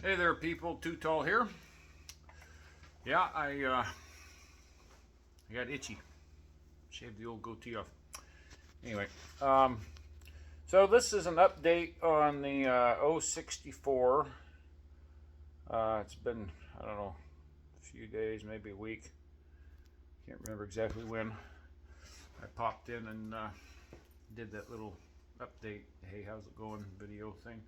Hey there, people. Too Tall here. Yeah, I got itchy. Shaved the old goatee off. Anyway, so this is an update on the 064. It's been, I don't know, a few days, maybe a week. Can't remember exactly when. I popped in and did that little update. Hey, how's it going? Video thing.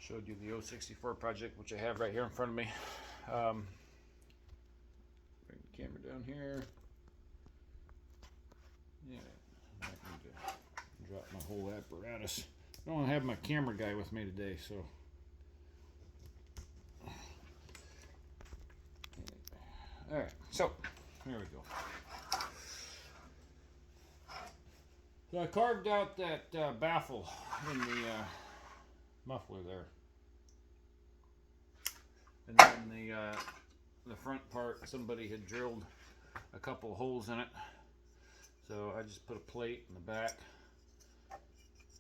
Showed you the 064 project, which I have right here in front of me. Bring the camera down here. Yeah, I need to drop my whole apparatus. I don't have my camera guy with me today, so. Alright, so here we go. So I carved out that baffle in the muffler there. And then the front part, somebody had drilled a couple holes in it. So I just put a plate in the back,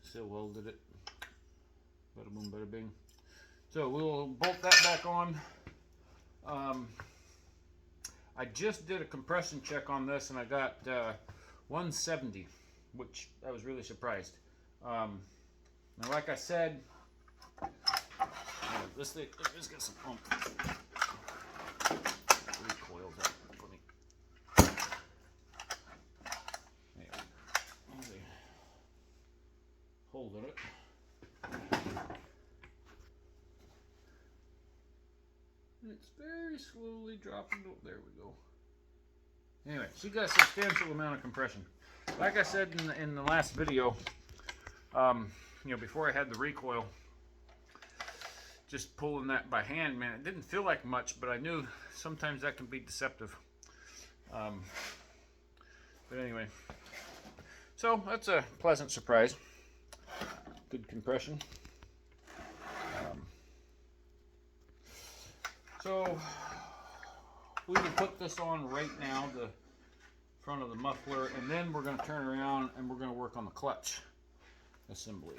still welded it, bada boom, bada bing. So we'll bolt that back on. I just did a compression check on this and I got 170, which I was really surprised. Now, like I said, this thing, it's got some recoils out for me. Anyway, holding it. It's very slowly dropping. Oh, there we go. Anyway, she got a substantial amount of compression. Like I said in the last video, before I had the recoil, just pulling that by hand, man, it didn't feel like much, but I knew sometimes that can be deceptive. But anyway, so that's a pleasant surprise. Good compression. So we will put this on right now, the front of the muffler, and then we're going to turn around and we're going to work on the clutch assembly.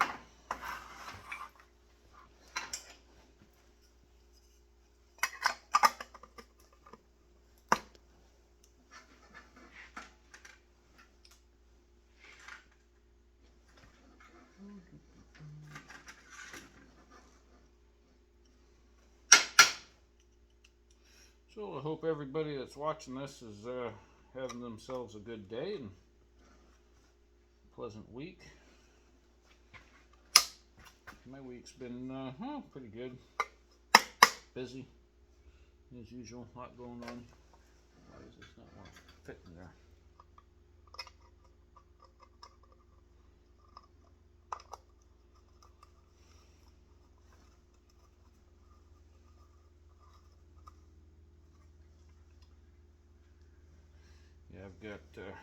So I hope everybody that's watching this is having themselves a good day and pleasant week. My week's been pretty good. Busy as usual, a lot going on. Why is this not want to fit in there? Yeah, I've got a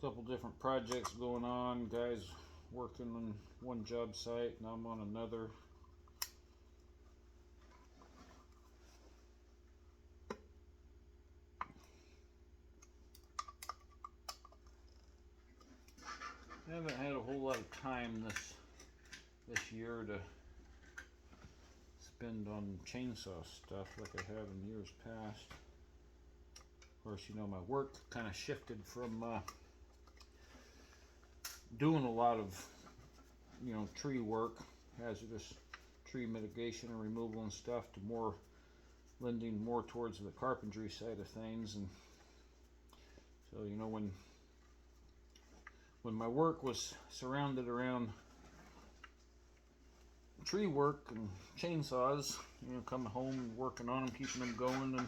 couple different projects going on. Guys working on one job site and I'm on another. I haven't had a whole lot of time this year to spend on chainsaw stuff like I have in years past. Of course, my work kind of shifted from doing a lot of, tree work, hazardous tree mitigation and removal and stuff, to more lending more towards the carpentry side of things. And so, when my work was surrounded around tree work and chainsaws, coming home and working on them, keeping them going and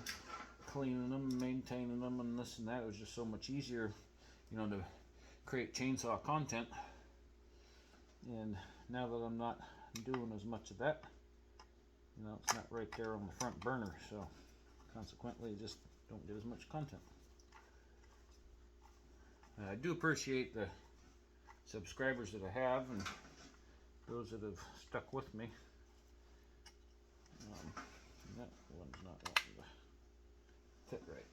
cleaning them and maintaining them and this and that, it was just so much easier, to create chainsaw content. And now that I'm not doing as much of that, it's not right there on the front burner, so consequently I just don't get as much content. I do appreciate the subscribers that I have and those that have stuck with me. That one's not wanting to fit right.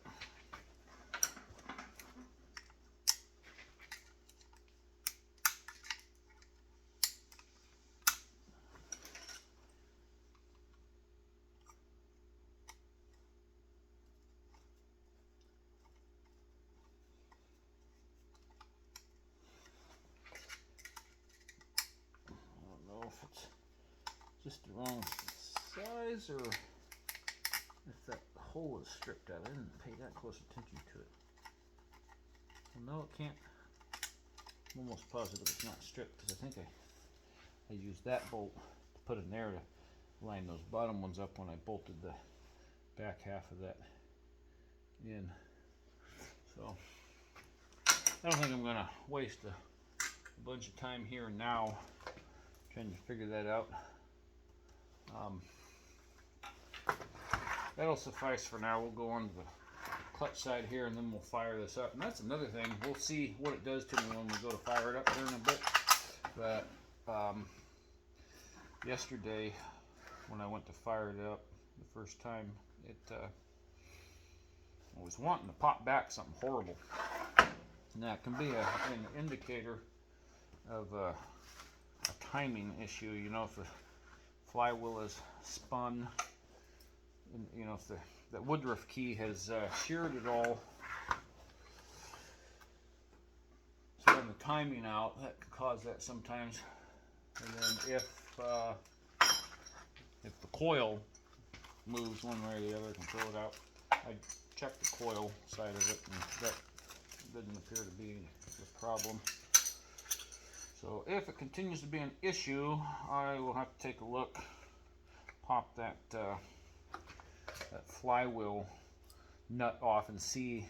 just the wrong size, or if that hole is stripped out. I didn't pay that close attention to it. Well, no, it can't. I'm almost positive it's not stripped, because I think I used that bolt to put in there to line those bottom ones up when I bolted the back half of that in. So I don't think I'm going to waste a bunch of time here and now trying to figure that out. That'll suffice for now. We'll go on to the clutch side here, and then we'll fire this up. And that's another thing. We'll see what it does to me when we go to fire it up here in a bit. But yesterday, when I went to fire it up the first time, I was wanting to pop back something horrible. And that can be an indicator of a timing issue. You know, if the flywheel is spun, and, you know, if the Woodruff key has sheared it all, so then the timing out, that can cause that sometimes. And then if the coil moves one way or the other, it can throw it out. I checked the coil side of it, and that didn't appear to be the problem. So if it continues to be an issue, I will have to take a look, pop that flywheel nut off, and see.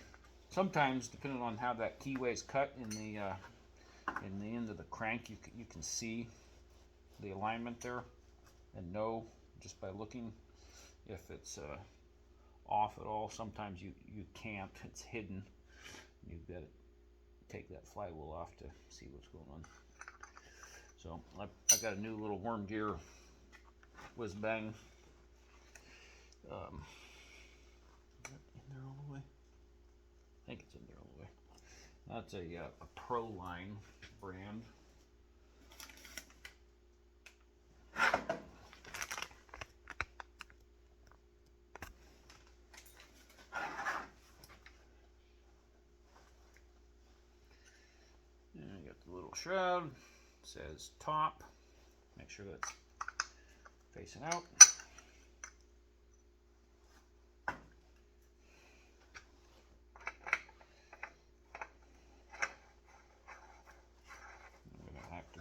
Sometimes, depending on how that keyway is cut in the end of the crank, you can see the alignment there and know just by looking if it's off at all. Sometimes you can't. It's hidden. You've got to take that flywheel off to see what's going on. So I got a new little worm gear whiz bang. Is that in there all the way? I think it's in there all the way. That's a Pro Line brand. And I got the little shroud. It says top. Make sure that's facing out.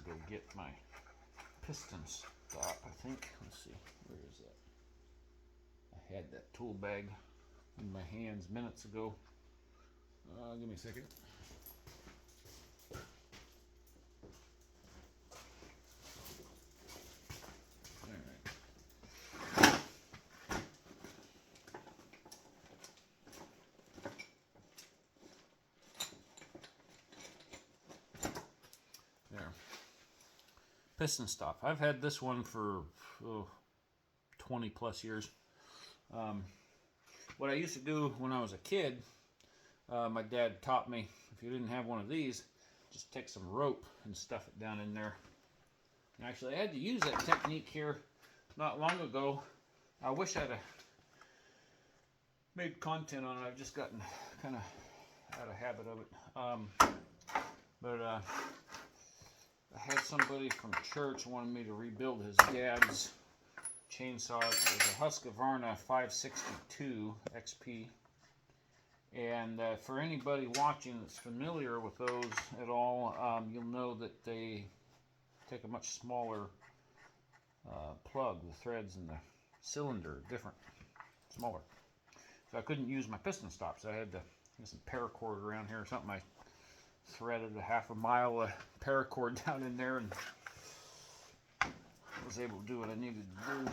Go get my piston stop, I think. Let's see, where is that? I had that tool bag in my hands minutes ago. Give me a second. Alright. There. Piston stop. I've had this one for 20 plus years. What I used to do when I was a kid, my dad taught me, if you didn't have one of these, just take some rope and stuff it down in there. And actually, I had to use that technique here not long ago. I wish I'd have made content on it. I've just gotten kind of out of habit of it. But I had somebody from church wanted me to rebuild his dad's chainsaw. It was a Husqvarna 562 XP. And for anybody watching that's familiar with those at all, you'll know that they take a much smaller plug. The threads and the cylinder are different, smaller. So I couldn't use my piston stops. I had to get some paracord around here or something. I threaded a half a mile of paracord down in there and was able to do what I needed to do.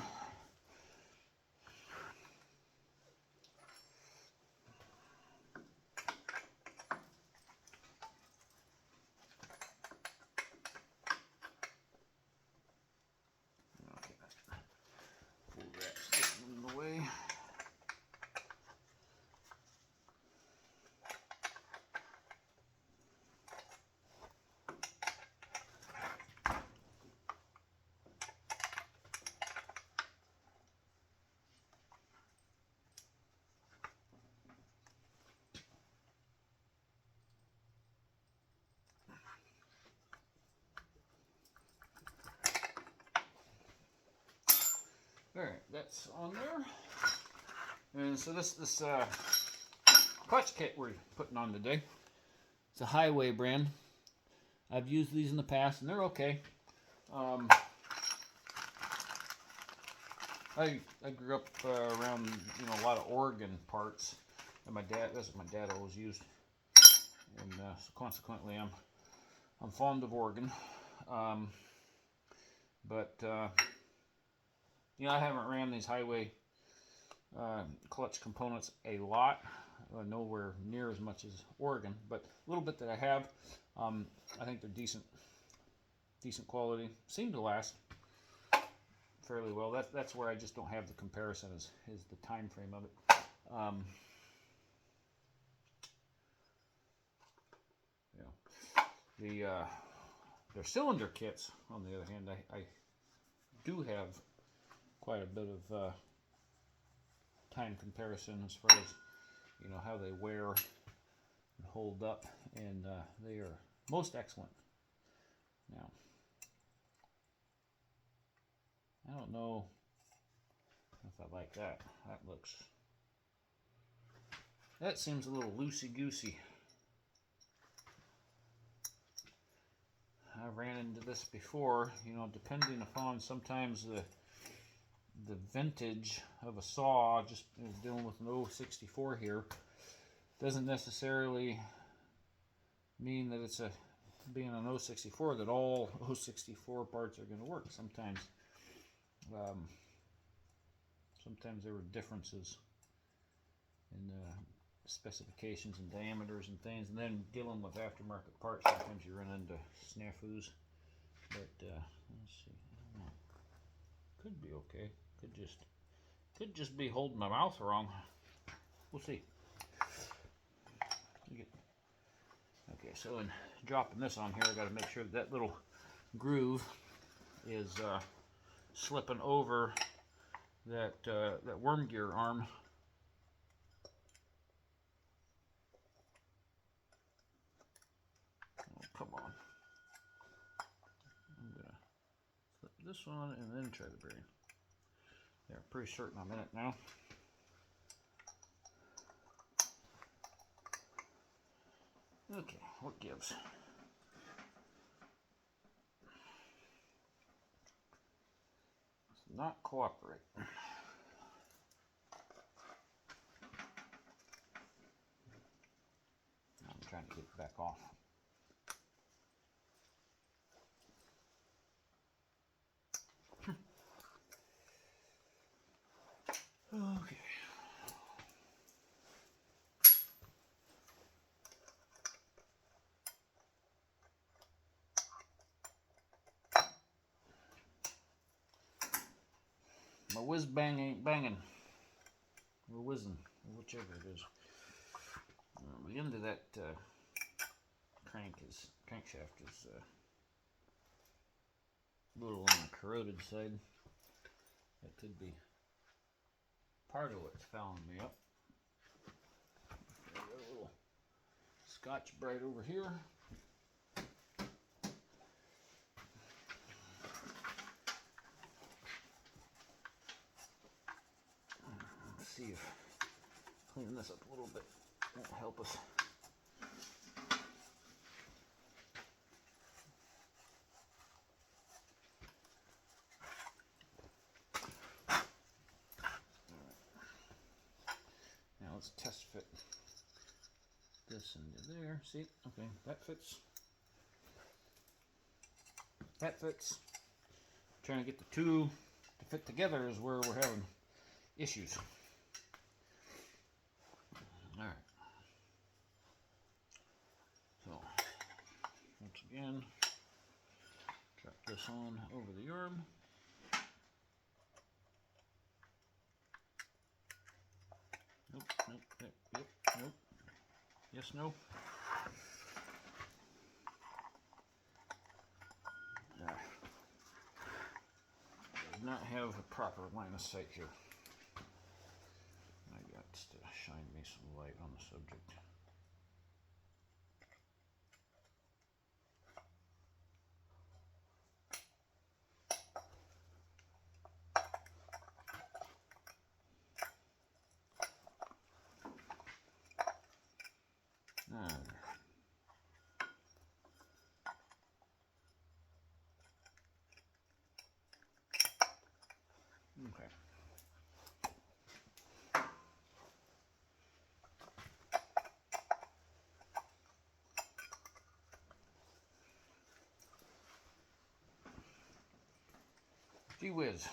Full wrap's getting in the way. Alright, that's on there. And so this clutch kit we're putting on today, it's a Highway brand. I've used these in the past and they're okay. I grew up around a lot of organ parts, and that's what my dad always used, and so consequently I'm fond of organ, but I haven't ran these Highway clutch components a lot, nowhere near as much as organ, but a little bit that I have, I think they're decent quality, seem to last fairly well. That's where I just don't have the comparison is the time frame of it. Their cylinder kits, on the other hand, I do have quite a bit of time comparison as far as how they wear and hold up, and they are most excellent. Now, I don't know if I like that. That seems a little loosey-goosey. I ran into this before, depending upon sometimes the vintage of a saw, just dealing with an 064 here, doesn't necessarily mean that it's being an 064 that all 064 parts are going to work. Sometimes there were differences in specifications and diameters and things, and then dealing with aftermarket parts, sometimes you run into snafus. But let's see, I don't know. Could be okay. Could just be holding my mouth wrong. We'll see. Okay, so in dropping this on here, I got to make sure that little groove is slipping over that worm gear arm. Oh, come on. I'm gonna flip this one and then try the bearing. There, pretty certain I'm in it now. Okay, what gives? It's not cooperate. I'm trying to get it back off. Okay. My whiz bang ain't banging. Or whizzing, or whichever it is. The end of that crankshaft is a little on the corroded side. That could be part of what's fouling me up. Got a little Scotch-Brite over here. Let's see if cleaning this up a little bit won't help us. Now let's test fit this into there. See? Okay, that fits. That fits. Trying to get the two to fit together is where we're having issues. Alright. So, once again, drop this on over the arm. Nope, nope, yep, nope. Yes, no. I do not have a proper line of sight here. I got to shine me some light on the subject. Okay. Gee whiz.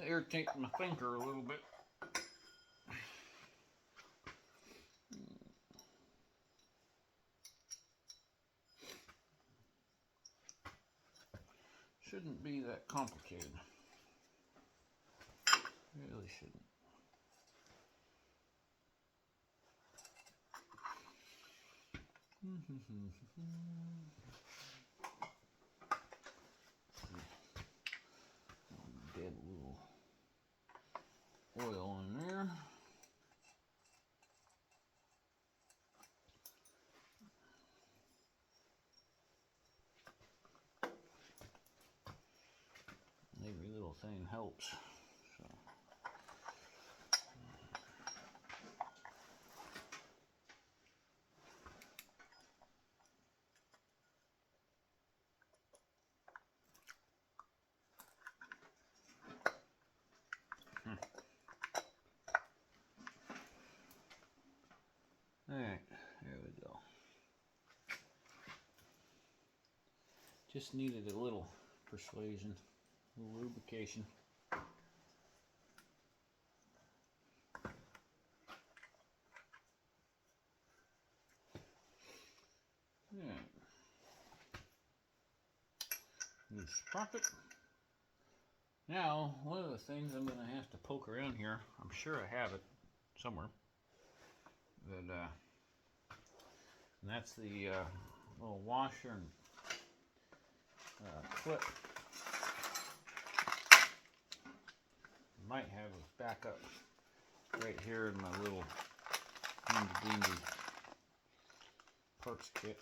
Irritate my finger a little bit. Shouldn't be that complicated. Really shouldn't. Dead little oil in there. Every little thing helps. So. Alright, there we go. Just needed a little persuasion, a little lubrication. Alright. New sprocket. Now, one of the things I'm going to have to poke around here, I'm sure I have it somewhere, but, and that's the little washer and clip. Might have a backup right here in my little handy-dandy parts kit.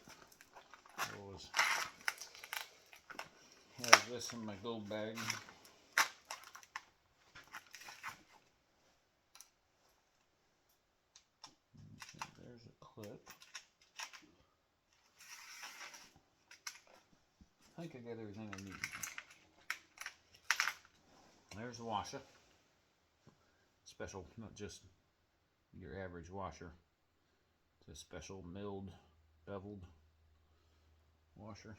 I always have this in my go bag. There's a clip. I think I got everything I need. There's the washer. Special, not just your average washer. It's a special milled, beveled washer.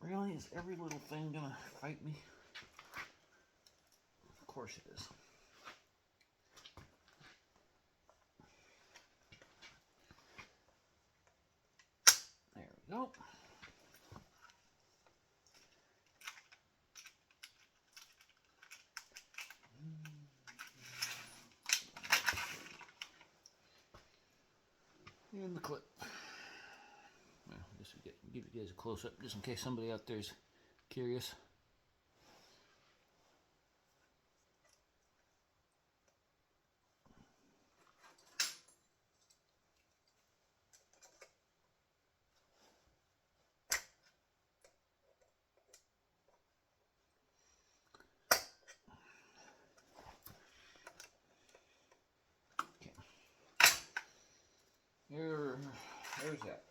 Really? Is every little thing gonna fight me? Of course it is. There we go. And the clip. Well, this will give you guys a close up just in case somebody out there is curious. There's that.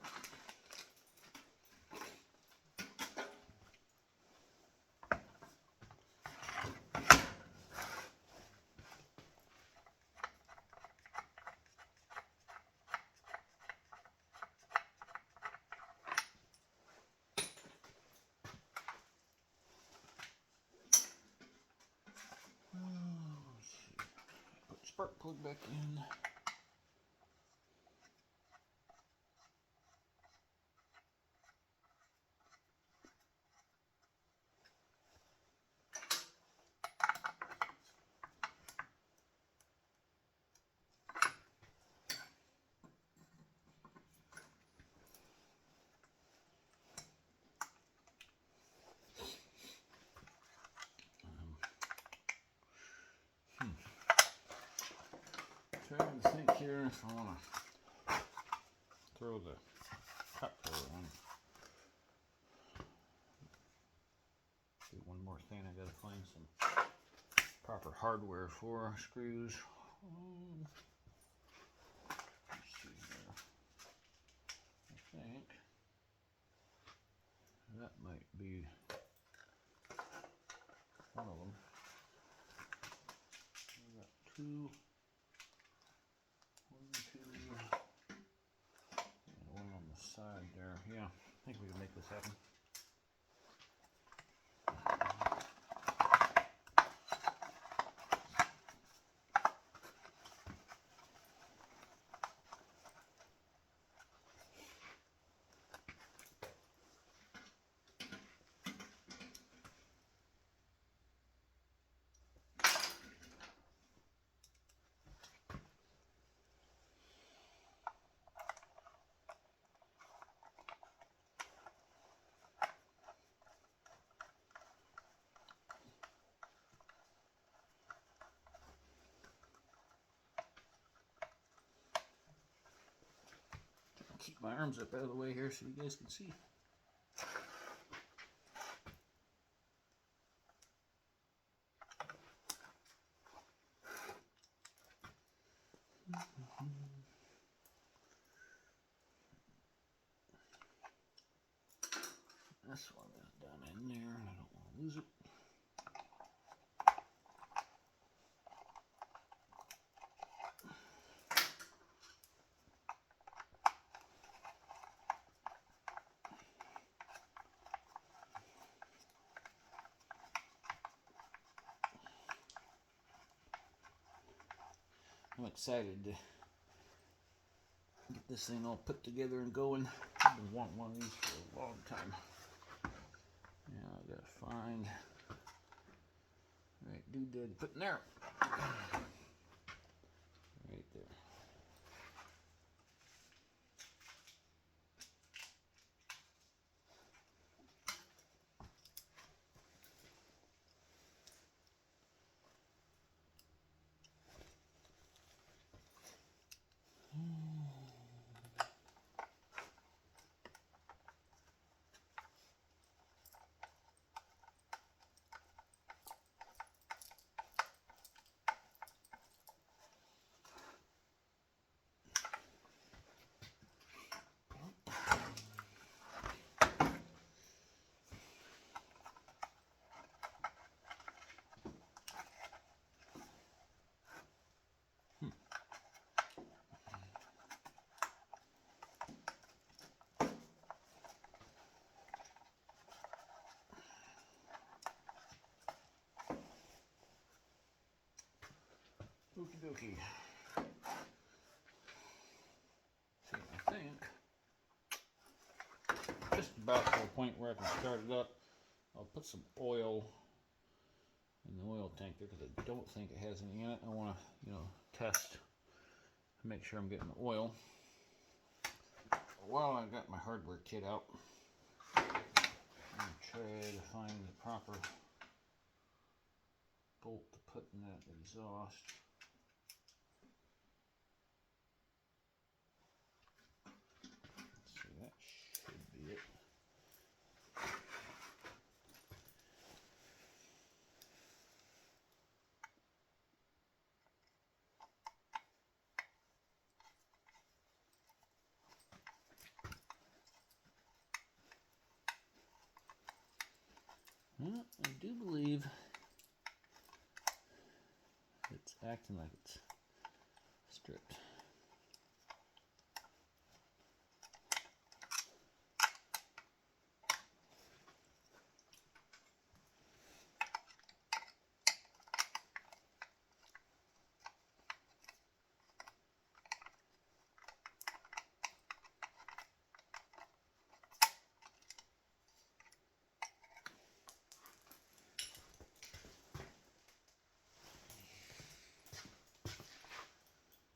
Let's see. Put the spark plug back in. trying to think here if I want to throw the cut filler on. Do one more thing. I gotta find some proper hardware for screws. Let's see here. I think that might be one of them. We got two. One, two, and one on the side there. Yeah, I think we can make this happen. Keep my arms up out of the way here so you guys can see. This one is down in there, and I don't want to lose it. I'm excited to get this thing all put together and going. I've been wanting one of these for a long time. Now I gotta find the right doodad to put in there. Right there. Okie dokie. See, I think just about to the point where I can start it up. I'll put some oil in the oil tank there because I don't think it has any in it. I want to, test, make sure I'm getting the oil. While I've got my hardware kit out, I'm going to try to find the proper bolt to put in that exhaust. Let's see, that should be it. Well, I do believe it's acting like it's stripped.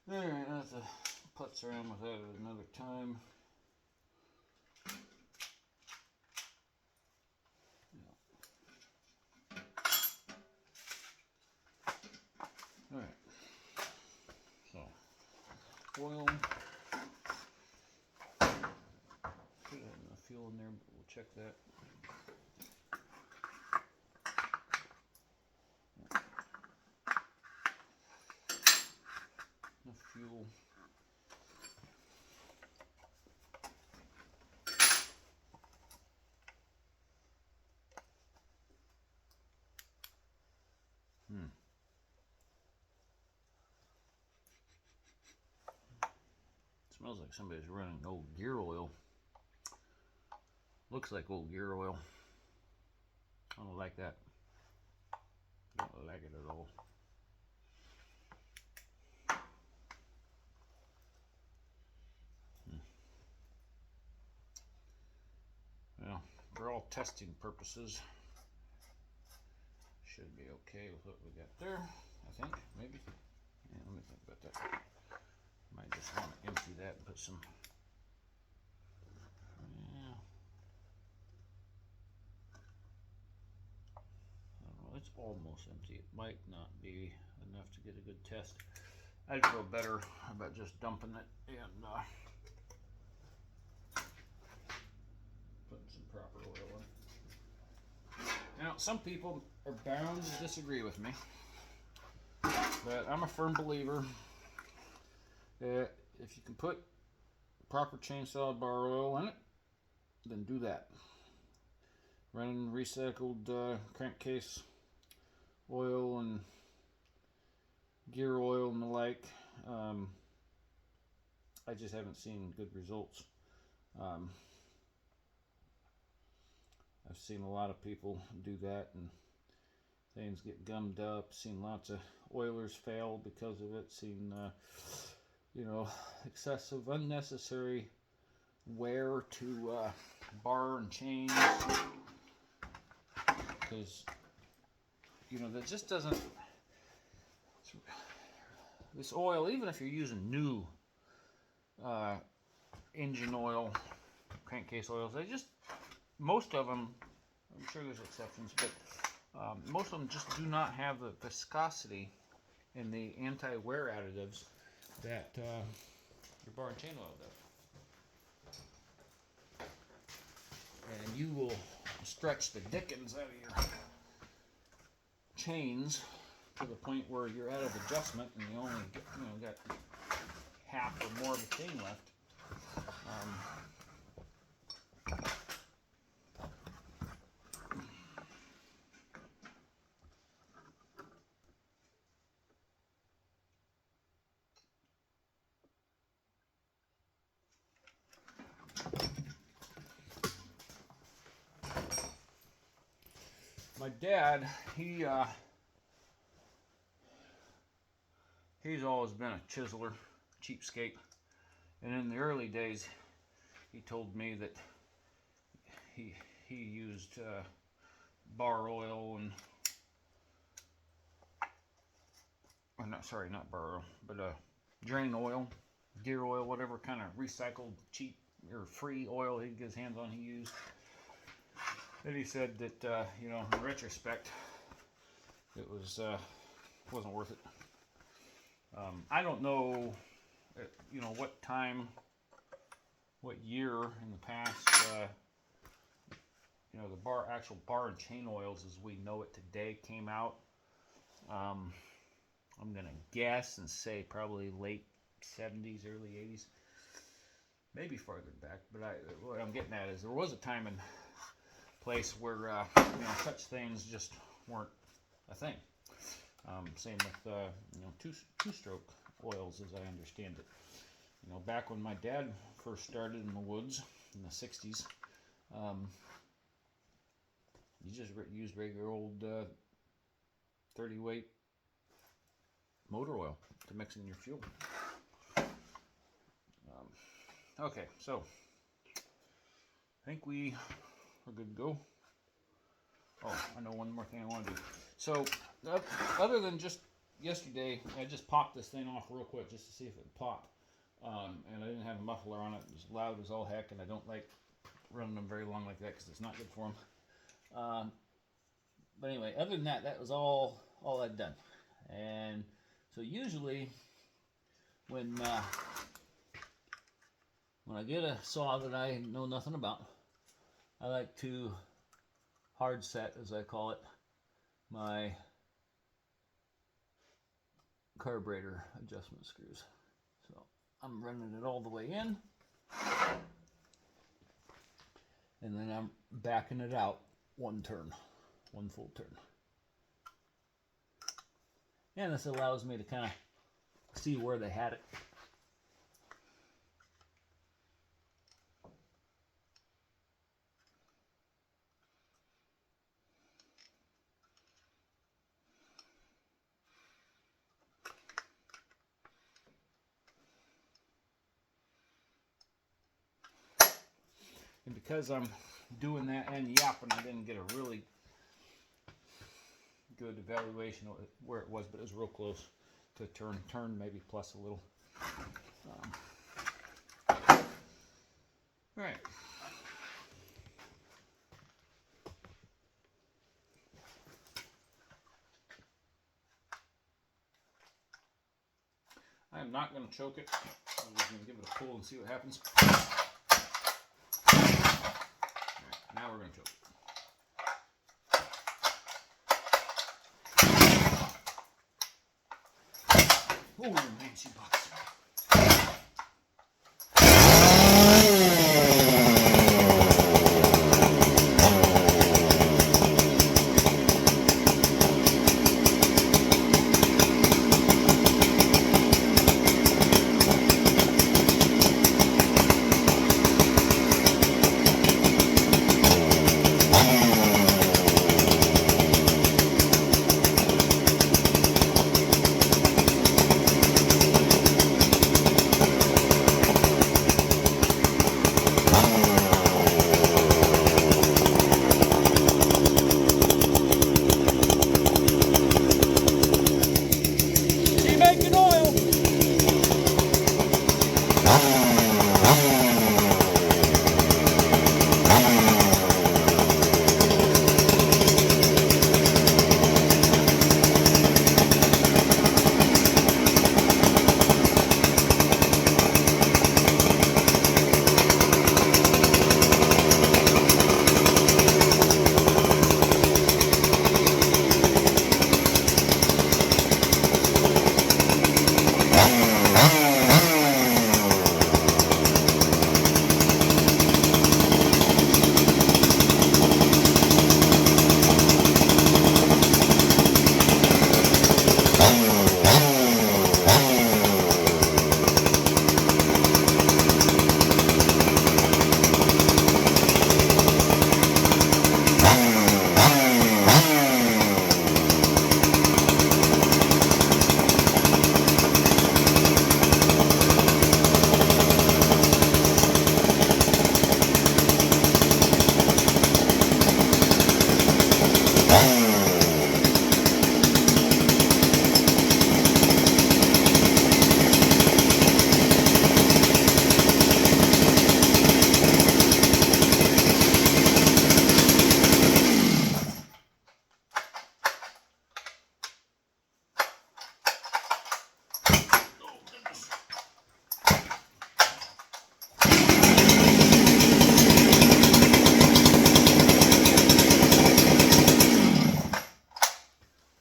Alright, I'll have to putz around with that at another time. Alright, so oil. Should have enough fuel in there, but we'll check that. Enough fuel. Smells like somebody's running old gear oil. Looks like old gear oil. I don't like that. Don't like it at all. Well, for all testing purposes, should be okay with what we got there, I think, maybe. Yeah, let me think about that. Might just want to empty that and put some, yeah. I don't know, it's almost empty. It might not be enough to get a good test. I'd feel better about just dumping it and putting some proper oil in. Now, some people are bound to disagree with me, but I'm a firm believer that if you can put proper chainsaw bar oil in it, then do that. Running recycled crankcase oil and gear oil and the like, I just haven't seen good results. I've seen a lot of people do that and things get gummed up. Seen lots of oilers fail because of it. Seen you know, excessive, unnecessary wear to bar and chains, because you know that just doesn't. This oil, even if you're using new engine oil, crankcase oils, they just, most of them, I'm sure there's exceptions, but most of them just do not have the viscosity and the anti-wear additives that your bar and chain oil does. And you will stretch the dickens out of your chains to the point where you're out of adjustment and you only get, got half or more of the chain left. My dad, he's always been a chiseler, cheapskate, and in the early days, he told me that he used bar oil and, or not, sorry, not bar oil, but drain oil, gear oil, whatever kind of recycled, cheap or free oil he could get his hands on, he used. And he said that in retrospect, it was wasn't worth it. I don't know, what time, what year in the past, the actual bar and chain oils as we know it today came out. I'm gonna guess and say probably late 70s, early 80s, maybe farther back. But what I'm getting at is there was a time and place where such things just weren't a thing. Same with two-stroke oils, as I understand it. Back when my dad first started in the woods in the 60s, you just used regular old 30-weight motor oil to mix in your fuel. Okay, so I think we are good to go. Oh, I know one more thing I want to do. So, other than just yesterday, I just popped this thing off real quick just to see if it would pop. And I didn't have a muffler on it. It was loud as all heck, and I don't like running them very long like that because it's not good for them. But anyway, other than that, that was all I'd done. And so usually when when I get a saw that I know nothing about, I like to hard set, as I call it, my carburetor adjustment screws. So I'm running it all the way in, and then I'm backing it out one full turn. And this allows me to kind of see where they had it. And because I'm doing that and yapping, I didn't get a really good evaluation of where it was, but it was real close to turn maybe plus a little. Right. I am not going to choke it. I'm just going to give it a pull and see what happens. Right, now we're going to choke it. Oh, man, she bucks.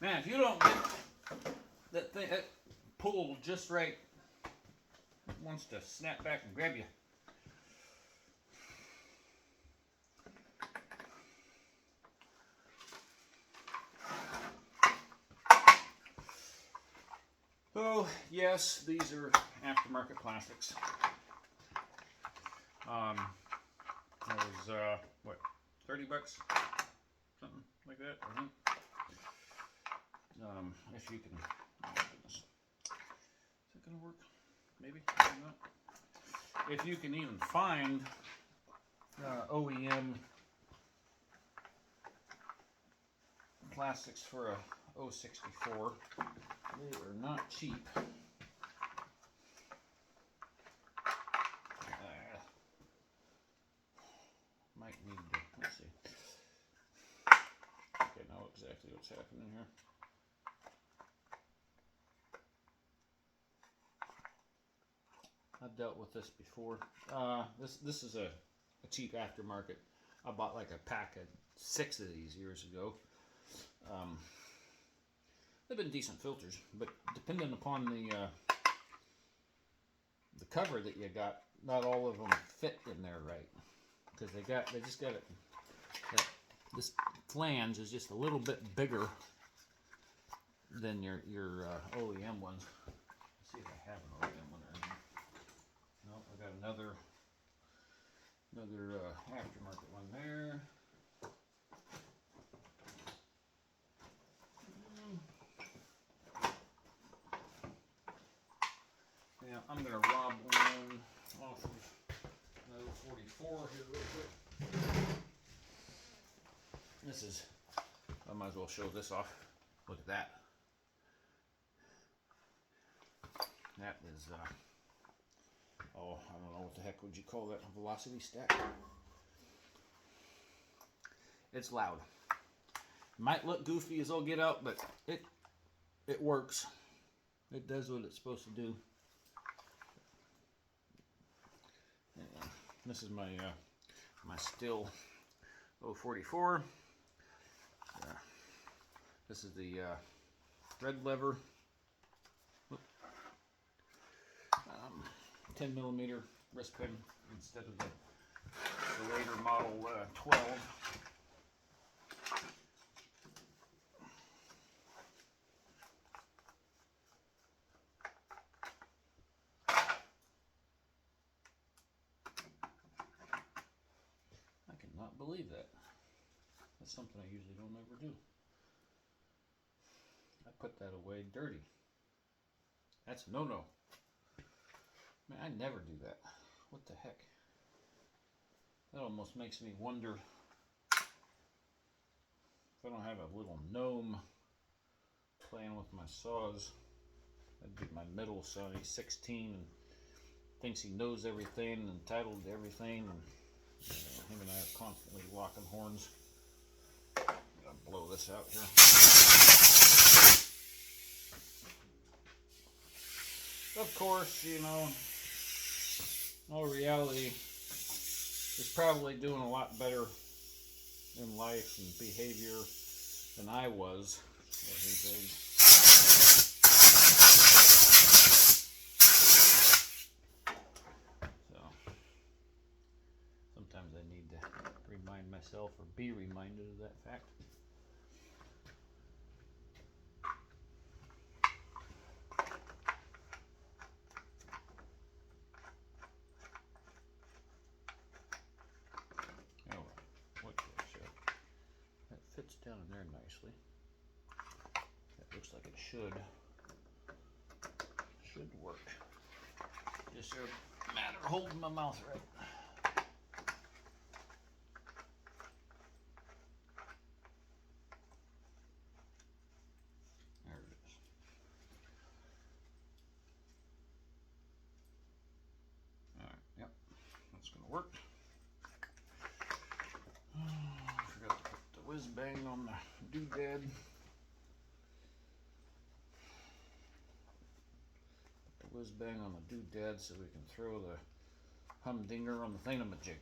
Man, if you don't get that thing that pulled just right, it wants to snap back and grab you. Oh, yes, these are aftermarket plastics. That was, what, 30 bucks? Something like that, I think. If you can, oh my goodness. Is it going to work? Maybe, maybe not. If you can even find OEM plastics for a 064, they are not cheap. Might need to, let's see. Okay, I know exactly what's happening here. I've dealt with this before. This is a cheap aftermarket. I bought like a pack of 6 of these years ago. They've been decent filters, but depending upon the cover that you got, not all of them fit in there right, because they just got it. This flange is just a little bit bigger than your OEM ones. Let's see if I have an OEM one or not. No, I got another aftermarket one there. Yeah, I'm gonna rob one off of another 44 here real quick. This is, I might as well show this off. Look at that. That is, oh, I don't know what the heck would you call that, a velocity stack? It's loud. Might look goofy as all get out, but it works. It does what it's supposed to do. Anyway, this is my my stihl 044. This is the red lever. 10 millimeter wrist pin instead of the later model 12. I cannot believe that. That's something I usually don't ever do. I put that away dirty. That's a no-no. Man, I never do that. What the heck? That almost makes me wonder if I don't have a little gnome playing with my saws. That'd be my middle son. He's 16 and thinks he knows everything and entitled to everything. And him and I are constantly locking horns. I'm gonna blow this out here. Of course, you know, in all reality, he's probably doing a lot better in life and behavior than I was at his age. So, sometimes I need to remind myself or be reminded of that fact. Fits down in there nicely. That looks like it should work. Just a matter of holding my mouth right. There it is. All right, yep, that's gonna work. Forgot to put the whiz bang on the doodad. Put the whiz bang on the doodad so we can throw the humdinger on the thingamajig.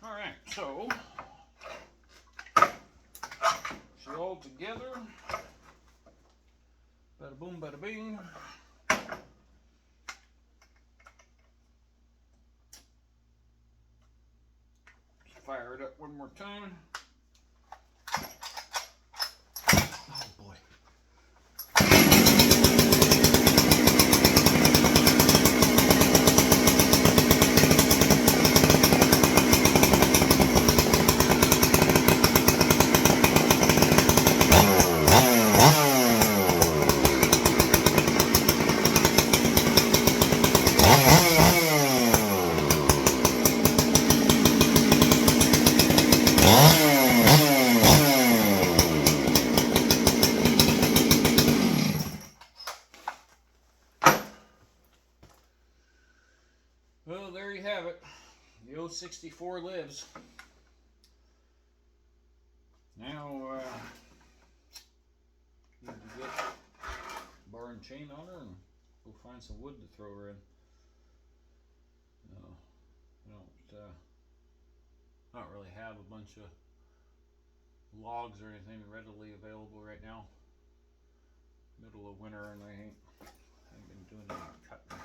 Alright, so she all together. Bada boom, bada bing. Let's fire it up one more time. Oh boy. 64 lives. Now, need to get bar and chain on her and go find some wood to throw her in. No, I don't really have a bunch of logs or anything readily available right now. Middle of winter, and I ain't been doing any cutting.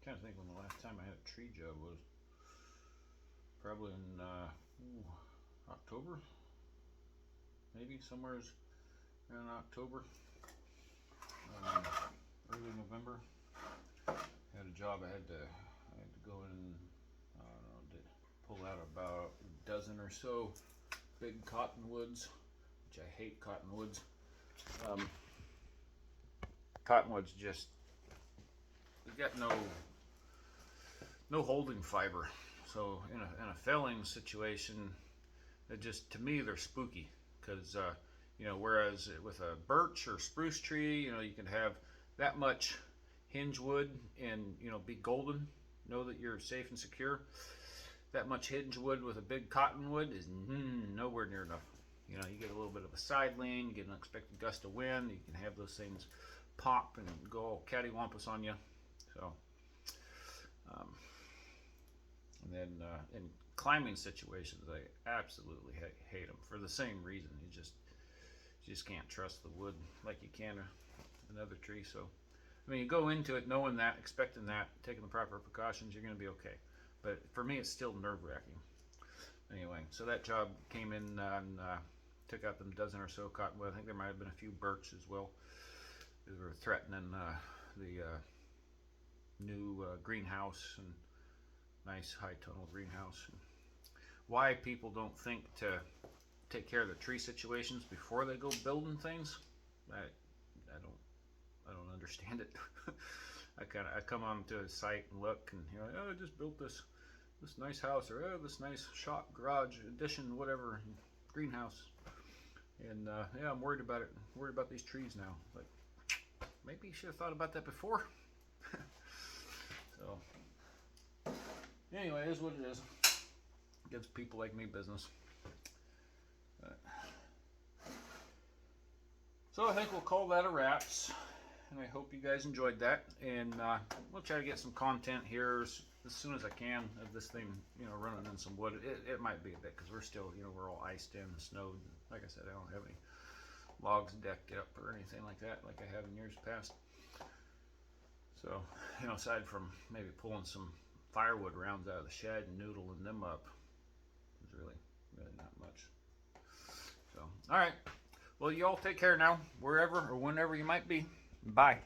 Can't think when the last time I had a tree job was. Probably in October, maybe somewhere around October, early November. Had a job. I had to go in. I don't know, did pull out about a dozen or so big cottonwoods, which I hate cottonwoods. Cottonwoods just, they got no holding fiber. So in a felling situation, it just, to me, they're spooky, because whereas with a birch or spruce tree, you can have that much hinge wood and be golden, know that you're safe and secure. That much hinge wood with a big cottonwood is nowhere near enough. You get a little bit of a side lean, you get an unexpected gust of wind, you can have those things pop and go all cattywampus on you. So and then in climbing situations, I absolutely hate them for the same reason. You just can't trust the wood like you can another tree. So, I mean, you go into it knowing that, expecting that, taking the proper precautions, you're going to be okay. But for me, it's still nerve-wracking. Anyway, so that job came in and took out them dozen or so cottonwood. I think there might have been a few birch as well. They were threatening the new greenhouse, and nice high tunnel greenhouse. Why people don't think to take care of the tree situations before they go building things, I don't understand it. I come onto a site and look, and oh, I just built this nice house, or oh, this nice shop, garage, addition, whatever, greenhouse, and yeah, I'm worried about it. I'm worried about these trees now. Like, maybe you should have thought about that before. So anyway, it is what it is. Gives people like me business. So I think we'll call that a wraps, and I hope you guys enjoyed that. And we'll try to get some content here as soon as I can of this thing, running in some wood. It might be a bit, because we're still, we're all iced in, snowed. Like I said, I don't have any logs decked up or anything like that, like I have in years past. So, aside from maybe pulling some firewood rounds out of the shed and noodling them up, there's really not much. So, all right. Well, you all take care now, wherever or whenever you might be. Bye.